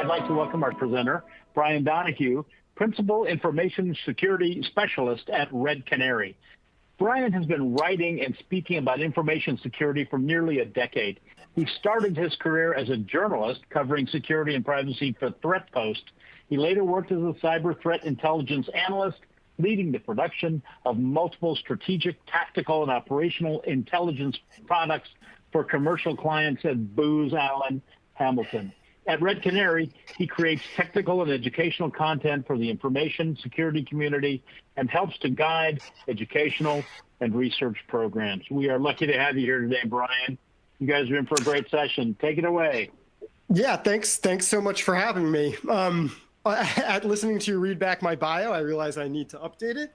I'd like to welcome our presenter, Brian Donohue, Principal Information Security Specialist at Red Canary. Brian has been writing and speaking about information security for nearly a decade. He started his career as a journalist covering security and privacy for ThreatPost. He later worked as a cyber threat intelligence analyst, leading the production of multiple strategic, tactical, and operational intelligence products for commercial clients at Booz Allen Hamilton. At Red Canary, he creates technical and educational content for the information security community and helps to guide educational and research programs. We are lucky to have you here today, Brian. You guys are in for a great session. Take it away. Yeah, thanks so much for having me. At listening to you read back my bio, I realized I need to update it.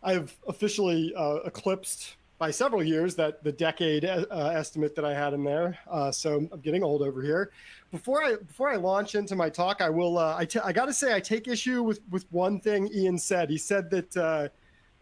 I've officially eclipsed by several years the decade estimate that I had in there. So I'm getting old over here. Before I launch into my talk, I will. I got to say I take issue with one thing Ian said. He said that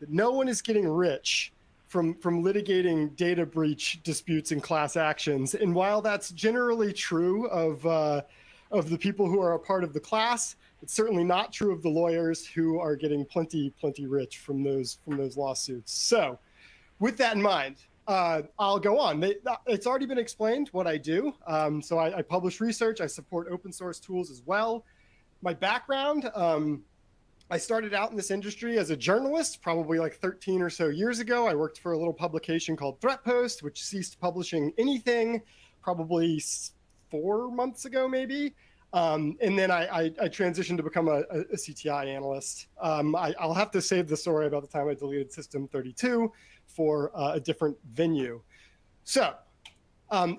no one is getting rich from litigating data breach disputes and class actions. And while that's generally true of the people who are a part of the class, it's certainly not true of the lawyers who are getting plenty rich from those lawsuits. So, with that in mind, I'll go on. It's already been explained what I do. So I publish research. I support open source tools as well. My background, I started out in this industry as a journalist, probably like 13 or so years ago. I worked for a little publication called ThreatPost, which ceased publishing anything probably 4 months ago, maybe. And then I transitioned to become a CTI analyst. I'll have to save the story about the time I deleted System 32 for a different venue. So,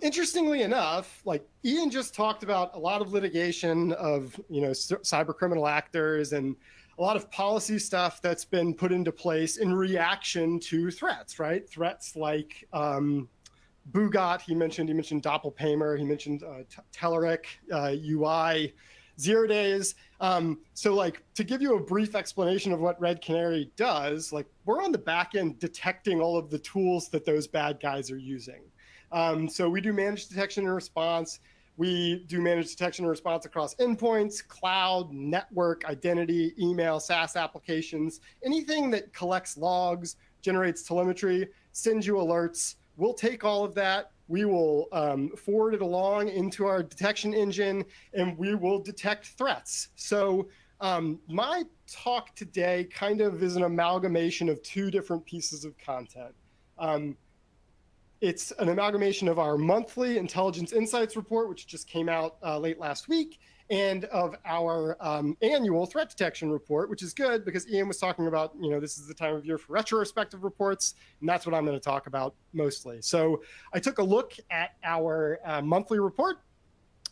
interestingly enough, like Ian just talked about a lot of litigation of cyber criminal actors and a lot of policy stuff that's been put into place in reaction to threats, right? Threats like Qbot, he mentioned Doppelpaymer, he mentioned Telerik, UI, 0 days. So like to give you a brief explanation of what Red Canary does, like we're on the back end detecting all of the tools that those bad guys are using. So we do managed detection and response. We do managed detection and response across endpoints, cloud, network, identity, email, SaaS applications, anything that collects logs, generates telemetry, sends you alerts. We'll take all of that. We will forward it along into our detection engine, and we will detect threats. So my talk today kind of is an amalgamation of 2 different pieces of content. It's an amalgamation of our monthly Intelligence Insights report, which just came out late last week, and of our annual threat detection report, which is good because Ian was talking about, this is the time of year for retrospective reports, and that's what I'm going to talk about mostly. So I took a look at our monthly report,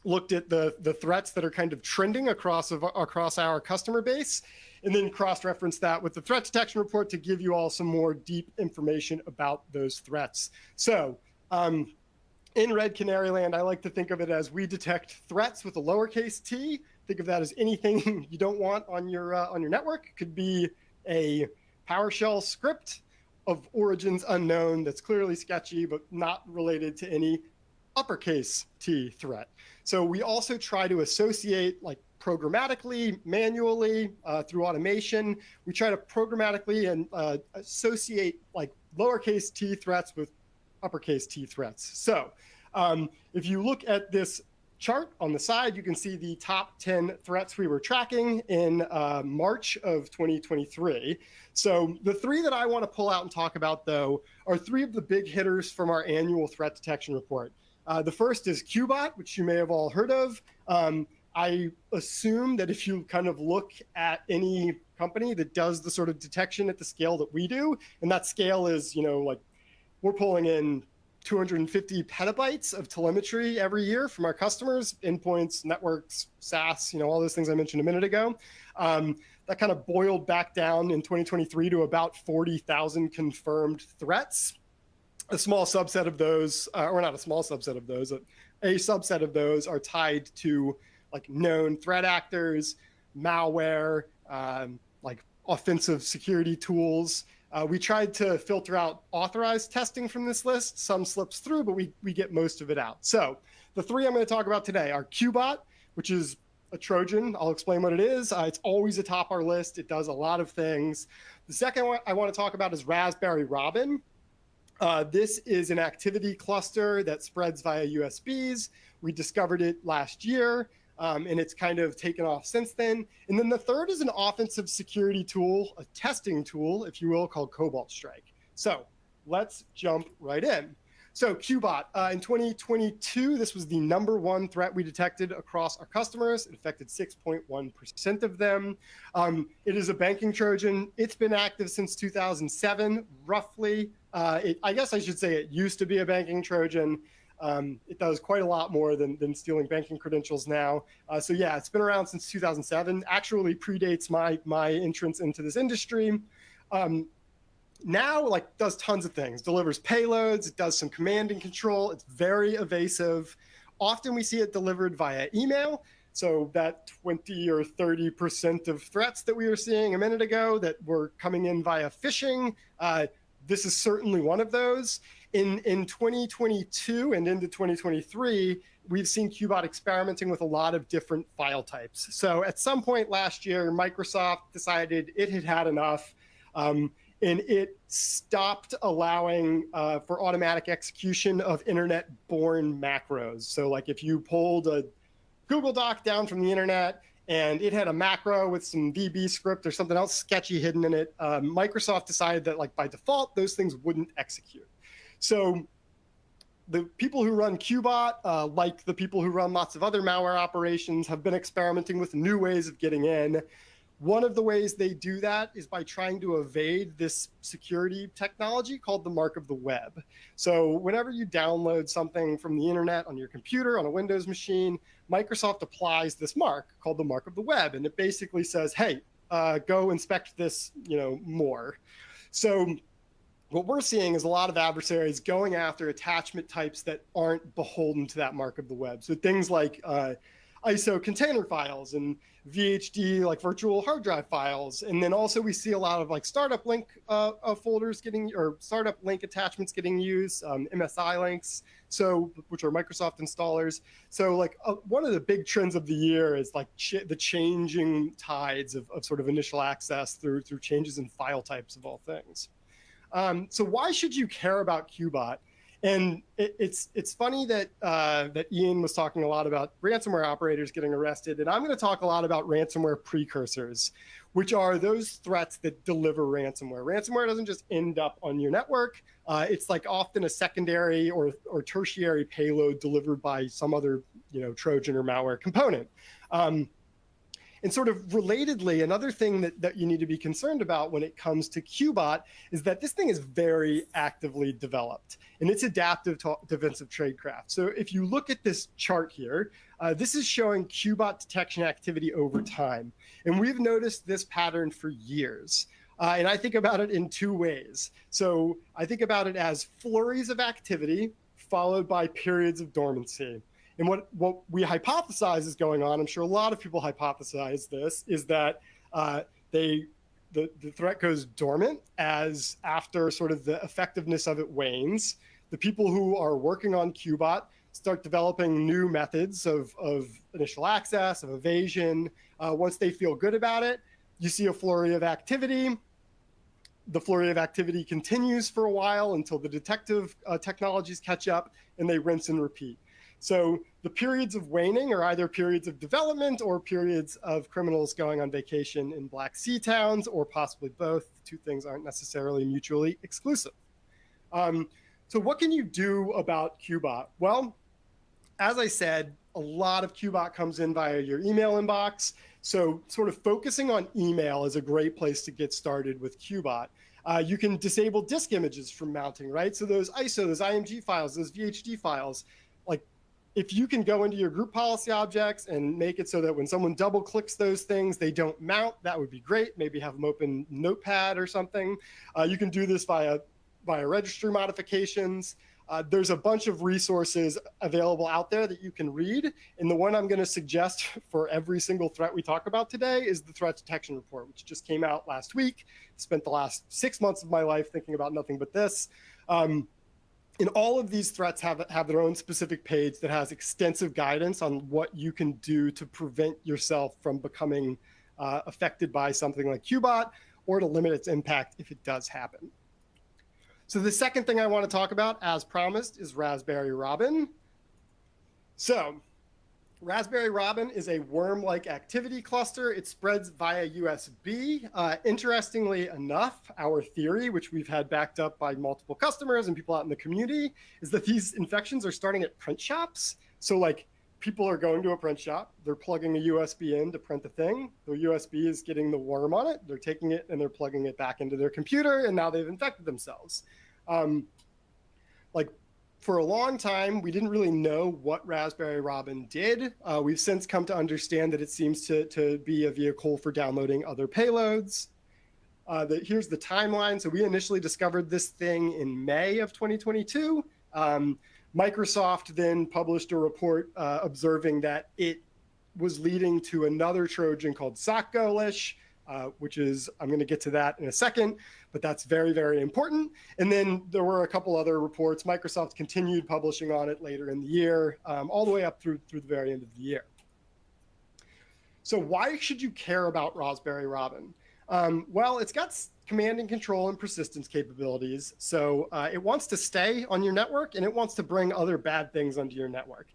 looked at the threats that are kind of trending across our customer base, and then cross-referenced that with the threat detection report to give you all some more deep information about those threats. So in Red Canary land, I like to think of it as we detect threats with a lowercase t. Think of that as anything you don't want on your network. It could be a PowerShell script of origins unknown that's clearly sketchy but not related to any uppercase T threat. So we also try to associate like programmatically, manually, through automation. We try to programmatically and associate like lowercase t threats with uppercase T threats. So if you look at this chart on the side, you can see the top 10 threats we were tracking in March of 2023. So the 3 that I want to pull out and talk about, though, are 3 of the big hitters from our annual threat detection report. The first is Qbot, which you may have all heard of. I assume that if you kind of look at any company that does the sort of detection at the scale that we do, and that scale is, like we're pulling in 250 petabytes of telemetry every year from our customers, endpoints, networks, SaaS, all those things I mentioned a minute ago. That kind of boiled back down in 2023 to about 40,000 confirmed threats. A small subset of those, or not a small subset of those, a subset of those are tied to like known threat actors, malware, like offensive security tools. We tried to filter out authorized testing from this list. Some slips through, but we get most of it out. So the 3 I'm going to talk about today are Qbot, which is a Trojan. I'll explain what it is. It's always atop our list. It does a lot of things. The second one I want to talk about is Raspberry Robin. This is an activity cluster that spreads via USBs. We discovered it last year, and it's kind of taken off since then. And then the third is an offensive security tool, a testing tool, if you will, called Cobalt Strike. So let's jump right in. So Qbot, in 2022, this was the #1 threat we detected across our customers. It affected 6.1% of them. It is a banking Trojan. It's been active since 2007, roughly. I guess I should say it used to be a banking Trojan. It does quite a lot more than stealing banking credentials now. So yeah, it's been around since 2007. Actually predates my entrance into this industry. Now, like, does tons of things, delivers payloads, it does some command and control, it's very evasive. Often we see it delivered via email. So that 20 or 30% of threats that we were seeing a minute ago that were coming in via phishing, this is certainly one of those. In 2022 and into 2023, we've seen Qbot experimenting with a lot of different file types. So at some point last year, Microsoft decided it had had enough. And it stopped allowing for automatic execution of internet-born macros. So like if you pulled a Google Doc down from the internet and it had a macro with some VB script or something else sketchy hidden in it, Microsoft decided that like by default, those things wouldn't execute. So the people who run Qbot, like the people who run lots of other malware operations, have been experimenting with new ways of getting in. One of the ways they do that is by trying to evade this security technology called the mark of the web. So whenever you download something from the internet on your computer, on a Windows machine, Microsoft applies this mark called the mark of the web. And it basically says, hey, go inspect this, more. So what we're seeing is a lot of adversaries going after attachment types that aren't beholden to that mark of the web. So things like ISO container files and VHD, like virtual hard drive files. And then also we see a lot of like startup link folders or startup link attachments getting used, MSI links, which are Microsoft installers. So like one of the big trends of the year is like the changing tides of sort of initial access through changes in file types of all things. So why should you care about Qbot? And it's funny that that Ian was talking a lot about ransomware operators getting arrested, and I'm going to talk a lot about ransomware precursors, which are those threats that deliver ransomware. Ransomware doesn't just end up on your network. It's like often a secondary or tertiary payload delivered by some other Trojan or malware component. And sort of relatedly, another thing that you need to be concerned about when it comes to Qbot is that this thing is very actively developed, and it's adaptive to defensive tradecraft. So if you look at this chart here, this is showing Qbot detection activity over time. And we've noticed this pattern for years. And I think about it in two ways. So I think about it as flurries of activity followed by periods of dormancy. And what we hypothesize is going on, I'm sure a lot of people hypothesize this, is that the threat goes dormant as after sort of the effectiveness of it wanes. The people who are working on Qbot start developing new methods of initial access, of evasion. Once they feel good about it, you see a flurry of activity. The flurry of activity continues for a while until the detective technologies catch up and they rinse and repeat. So the periods of waning are either periods of development or periods of criminals going on vacation in Black Sea towns, or possibly both. The two things aren't necessarily mutually exclusive. So what can you do about Qbot? Well, as I said, a lot of Qbot comes in via your email inbox. So sort of focusing on email is a great place to get started with Qbot. You can disable disk images from mounting, right? So those ISO, those IMG files, those VHD files, like if you can go into your group policy objects and make it so that when someone double clicks those things, they don't mount, that would be great. Maybe have them open Notepad or something. You can do this via registry modifications. There's a bunch of resources available out there that you can read. And the one I'm going to suggest for every single threat we talk about today is the threat detection report, which just came out last week. Spent the last 6 months of my life thinking about nothing but this. And all of these threats have their own specific page that has extensive guidance on what you can do to prevent yourself from becoming affected by something like Qbot, or to limit its impact if it does happen. So the second thing I want to talk about, as promised, is Raspberry Robin. So Raspberry Robin is a worm-like activity cluster. It spreads via USB. Interestingly enough, our theory, which we've had backed up by multiple customers and people out in the community, is that these infections are starting at print shops. So like people are going to a print shop, they're plugging a USB in to print the thing. The USB is getting the worm on it. They're taking it and they're plugging it back into their computer, and now they've infected themselves. For a long time, we didn't really know what Raspberry Robin did. We've since come to understand that it seems to be a vehicle for downloading other payloads. Here's the timeline. So we initially discovered this thing in May of 2022. Microsoft then published a report observing that it was leading to another Trojan called sockgolish, which is, I'm going to get to that in a second, but that's very, very important. And then there were a couple other reports. Microsoft continued publishing on it later in the year, all the way up through the very end of the year. So why should you care about Raspberry Robin? Well, it's got command and control and persistence capabilities. So it wants to stay on your network, and it wants to bring other bad things onto your network.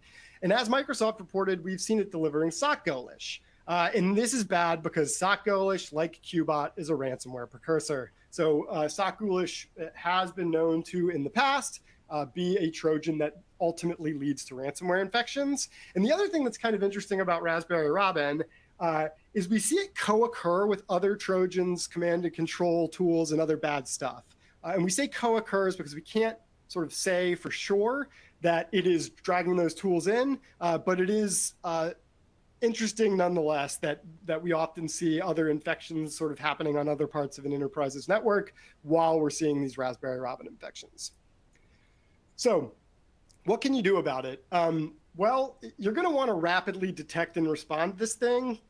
And as Microsoft reported, we've seen it delivering sockgolish. And this is bad because sockgolish, like Qbot, is a ransomware precursor. So sockgolish has been known to, in the past, be a Trojan that ultimately leads to ransomware infections. And the other thing that's kind of interesting about Raspberry Robin is we see it co-occur with other Trojans, command and control tools, and other bad stuff. And we say co-occurs because we can't sort of say for sure that it is dragging those tools in, but it is interesting nonetheless that we often see other infections sort of happening on other parts of an enterprise's network while we're seeing these Raspberry Robin infections. So what can you do about it? Well, you're going to want to rapidly detect and respond to this thing,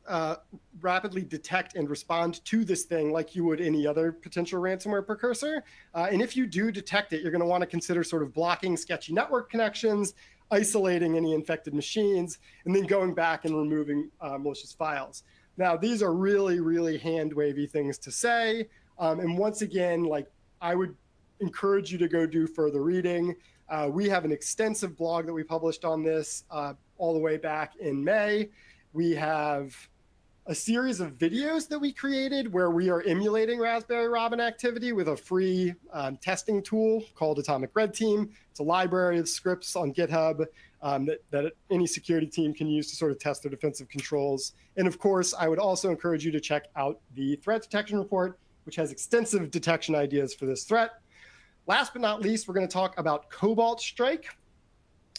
rapidly detect and respond to this thing like you would any other potential ransomware precursor. And if you do detect it, you're going to want to consider sort of blocking sketchy network connections, isolating any infected machines, and then going back and removing malicious files. Now, these are really, really hand-wavy things to say. And once again, like, I would encourage you to go do further reading. We have an extensive blog that we published on this all the way back in May. We have a series of videos that we created where we are emulating Raspberry Robin activity with a free testing tool called Atomic Red Team. It's a library of scripts on GitHub that any security team can use to sort of test their defensive controls. And of course, I would also encourage you to check out the threat detection report, which has extensive detection ideas for this threat. Last but not least, we're going to talk about Cobalt Strike.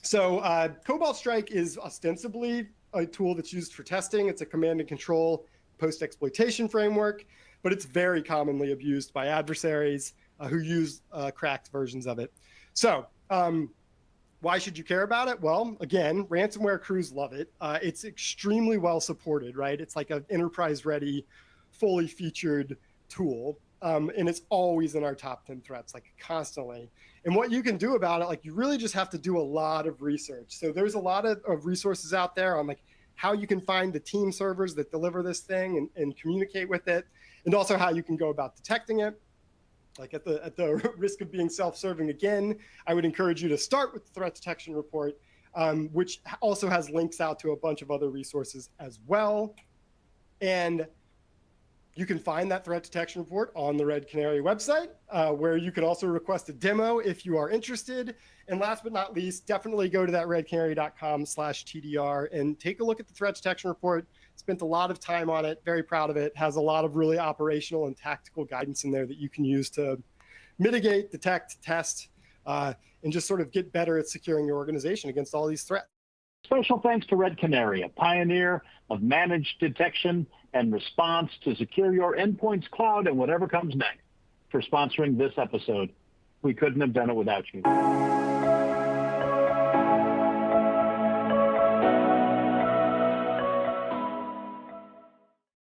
So Cobalt Strike is ostensibly a tool that's used for testing. It's a command and control post-exploitation framework, but it's very commonly abused by adversaries who use cracked versions of it. So why should you care about it? Well, again, ransomware crews love it. It's extremely well supported, right? It's like an enterprise-ready, fully featured tool. And it's always in our top 10 threats, like constantly. And what you can do about it, like, you really just have to do a lot of research. So there's a lot of resources out there on like how you can find the team servers that deliver this thing and communicate with it, and also how you can go about detecting it. Like at the risk of being self-serving again, I would encourage you to start with the threat detection report, which also has links out to a bunch of other resources as well. And you can find that threat detection report on the Red Canary website, where you can also request a demo if you are interested. And last but not least, definitely go to that redcanary.com/TDR and take a look at the threat detection report. Spent a lot of time on it, very proud of it. Has a lot of really operational and tactical guidance in there that you can use to mitigate, detect, test, and just sort of get better at securing your organization against all these threats. Special thanks to Red Canary, a pioneer of managed detection and response to secure your endpoints, cloud, and whatever comes next, for sponsoring this episode. We couldn't have done it without you.